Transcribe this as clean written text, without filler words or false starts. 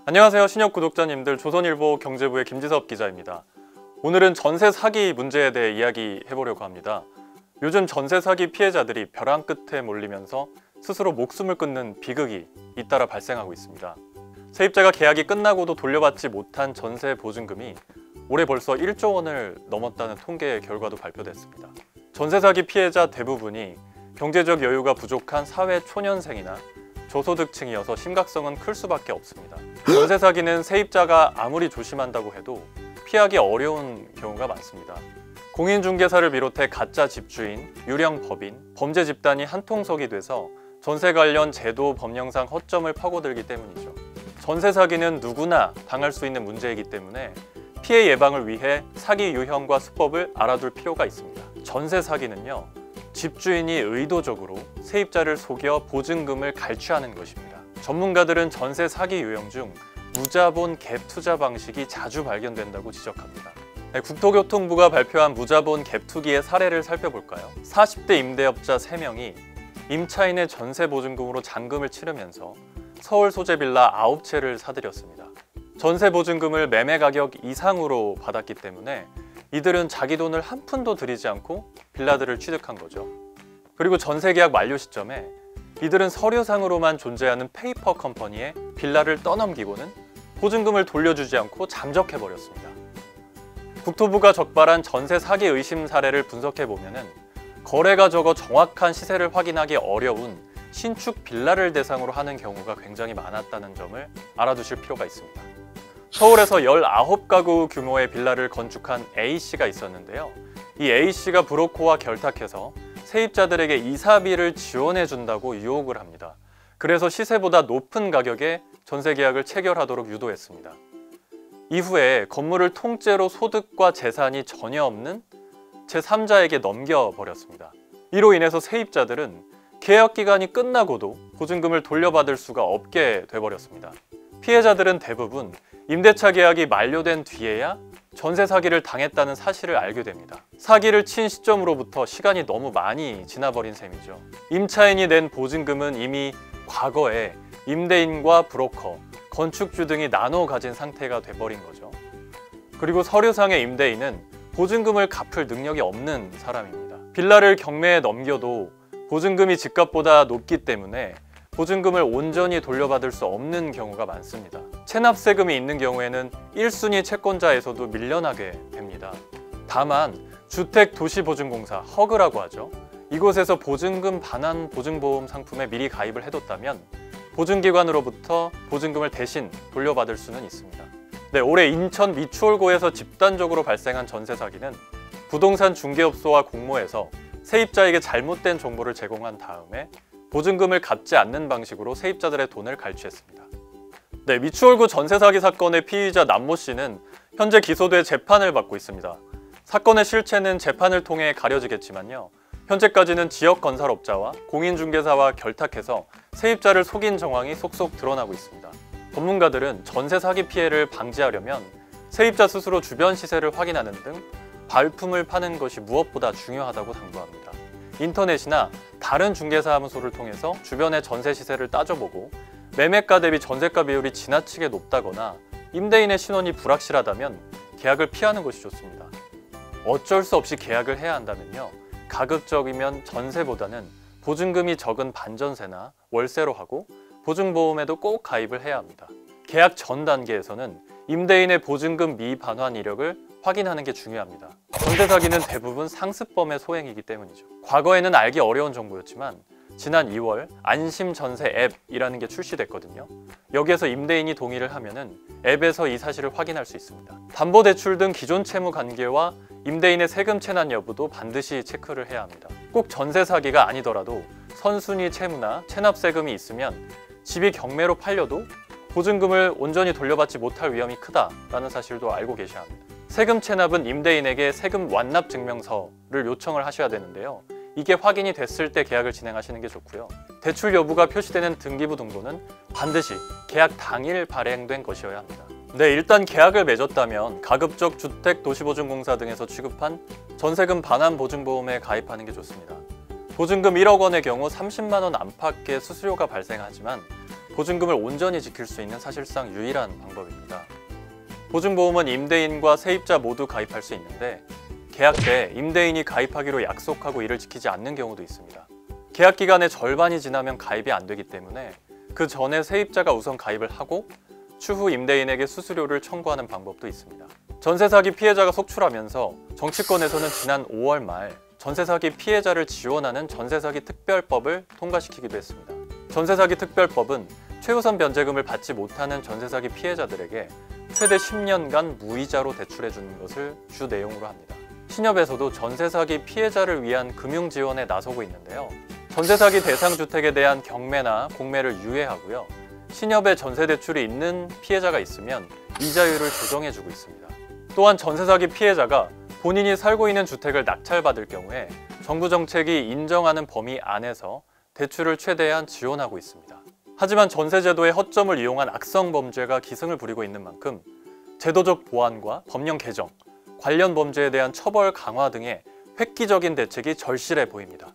안녕하세요. 신협 구독자님들, 조선일보 경제부의 김지섭 기자입니다. 오늘은 전세 사기 문제에 대해 이야기해보려고 합니다. 요즘 전세 사기 피해자들이 벼랑 끝에 몰리면서 스스로 목숨을 끊는 비극이 잇따라 발생하고 있습니다. 세입자가 계약이 끝나고도 돌려받지 못한 전세 보증금이 올해 벌써 1조 원을 넘었다는 통계 결과도 발표됐습니다. 전세 사기 피해자 대부분이 경제적 여유가 부족한 사회 초년생이나 저소득층이어서 심각성은 클 수밖에 없습니다. 전세 사기는 세입자가 아무리 조심한다고 해도 피하기 어려운 경우가 많습니다. 공인중개사를 비롯해 가짜 집주인, 유령 법인, 범죄 집단이 한통속이 돼서 전세 관련 제도 법령상 허점을 파고들기 때문이죠. 전세 사기는 누구나 당할 수 있는 문제이기 때문에 피해 예방을 위해 사기 유형과 수법을 알아둘 필요가 있습니다. 전세 사기는요, 집주인이 의도적으로 세입자를 속여 보증금을 갈취하는 것입니다. 전문가들은 전세 사기 유형 중 무자본 갭 투자 방식이 자주 발견된다고 지적합니다. 국토교통부가 발표한 무자본 갭 투기의 사례를 살펴볼까요? 40대 임대업자 3명이 임차인의 전세 보증금으로 잔금을 치르면서 서울 소재 빌라 9채를 사들였습니다. 전세 보증금을 매매 가격 이상으로 받았기 때문에 이들은 자기 돈을 한 푼도 들이지 않고 빌라들을 취득한 거죠. 그리고 전세 계약 만료 시점에 이들은 서류상으로만 존재하는 페이퍼 컴퍼니에 빌라를 떠넘기고는 보증금을 돌려주지 않고 잠적해버렸습니다. 국토부가 적발한 전세 사기 의심 사례를 분석해보면 거래가 적어 정확한 시세를 확인하기 어려운 신축 빌라를 대상으로 하는 경우가 굉장히 많았다는 점을 알아두실 필요가 있습니다. 서울에서 19가구 규모의 빌라를 건축한 A씨가 있었는데요. 이 A씨가 브로커와 결탁해서 세입자들에게 이사비를 지원해준다고 유혹을 합니다. 그래서 시세보다 높은 가격에 전세 계약을 체결하도록 유도했습니다. 이후에 건물을 통째로 소득과 재산이 전혀 없는 제3자에게 넘겨버렸습니다. 이로 인해서 세입자들은 계약 기간이 끝나고도 보증금을 돌려받을 수가 없게 돼버렸습니다. 피해자들은 대부분 임대차 계약이 만료된 뒤에야 전세 사기를 당했다는 사실을 알게 됩니다. 사기를 친 시점으로부터 시간이 너무 많이 지나버린 셈이죠. 임차인이 낸 보증금은 이미 과거에 임대인과 브로커, 건축주 등이 나눠 가진 상태가 돼버린 거죠. 그리고 서류상의 임대인은 보증금을 갚을 능력이 없는 사람입니다. 빌라를 경매에 넘겨도 보증금이 집값보다 높기 때문에 보증금을 온전히 돌려받을 수 없는 경우가 많습니다. 체납세금이 있는 경우에는 1순위 채권자에서도 밀려나게 됩니다. 다만 주택도시보증공사, 허그라고 하죠. 이곳에서 보증금 반환 보증보험 상품에 미리 가입을 해뒀다면 보증기관으로부터 보증금을 대신 돌려받을 수는 있습니다. 올해 인천 미추홀구에서 집단적으로 발생한 전세 사기는 부동산 중개업소와 공모해서 세입자에게 잘못된 정보를 제공한 다음에 보증금을 갚지 않는 방식으로 세입자들의 돈을 갈취했습니다. 미추홀구 전세 사기 사건의 피의자 남모 씨는 현재 기소돼 재판을 받고 있습니다. 사건의 실체는 재판을 통해 가려지겠지만요. 현재까지는 지역 건설업자와 공인중개사와 결탁해서 세입자를 속인 정황이 속속 드러나고 있습니다. 전문가들은 전세 사기 피해를 방지하려면 세입자 스스로 주변 시세를 확인하는 등 발품을 파는 것이 무엇보다 중요하다고 당부합니다. 인터넷이나 다른 중개사무소를 통해서 주변의 전세 시세를 따져보고 매매가 대비 전세가 비율이 지나치게 높다거나 임대인의 신원이 불확실하다면 계약을 피하는 것이 좋습니다. 어쩔 수 없이 계약을 해야 한다면요, 가급적이면 전세보다는 보증금이 적은 반전세나 월세로 하고 보증보험에도 꼭 가입을 해야 합니다. 계약 전 단계에서는 임대인의 보증금 미반환 이력을 확인하는 게 중요합니다. 전세 사기는 대부분 상습범의 소행이기 때문이죠. 과거에는 알기 어려운 정보였지만 지난 2월 안심전세 앱이라는 게 출시됐거든요. 여기에서 임대인이 동의를 하면은 앱에서 이 사실을 확인할 수 있습니다. 담보대출 등 기존 채무 관계와 임대인의 세금 체납 여부도 반드시 체크를 해야 합니다. 꼭 전세 사기가 아니더라도 선순위 채무나 체납세금이 있으면 집이 경매로 팔려도 보증금을 온전히 돌려받지 못할 위험이 크다라는 사실도 알고 계셔야 합니다. 세금 체납은 임대인에게 세금 완납 증명서를 요청을 하셔야 되는데요. 이게 확인이 됐을 때 계약을 진행하시는 게 좋고요. 대출 여부가 표시되는 등기부 등본은 반드시 계약 당일 발행된 것이어야 합니다. 일단 계약을 맺었다면 가급적 주택도시보증공사 등에서 취급한 전세금 반환 보증보험에 가입하는 게 좋습니다. 보증금 1억 원의 경우 30만 원 안팎의 수수료가 발생하지만 보증금을 온전히 지킬 수 있는 사실상 유일한 방법입니다. 보증보험은 임대인과 세입자 모두 가입할 수 있는데 계약 때 임대인이 가입하기로 약속하고 이를 지키지 않는 경우도 있습니다. 계약 기간의 절반이 지나면 가입이 안 되기 때문에 그 전에 세입자가 우선 가입을 하고 추후 임대인에게 수수료를 청구하는 방법도 있습니다. 전세 사기 피해자가 속출하면서 정치권에서는 지난 5월 말 전세 사기 피해자를 지원하는 전세 사기 특별법을 통과시키기도 했습니다. 전세 사기 특별법은 최우선 변제금을 받지 못하는 전세 사기 피해자들에게 최대 10년간 무이자로 대출해 주는 것을 주 내용으로 합니다. 신협에서도 전세 사기 피해자를 위한 금융 지원에 나서고 있는데요. 전세 사기 대상 주택에 대한 경매나 공매를 유예하고요. 신협에 전세 대출이 있는 피해자가 있으면 이자율을 조정해 주고 있습니다. 또한 전세 사기 피해자가 본인이 살고 있는 주택을 낙찰받을 경우에 정부 정책이 인정하는 범위 안에서 대출을 최대한 지원하고 있습니다. 하지만 전세제도의 허점을 이용한 악성 범죄가 기승을 부리고 있는 만큼 제도적 보완과 법령 개정, 관련 범죄에 대한 처벌 강화 등의 획기적인 대책이 절실해 보입니다.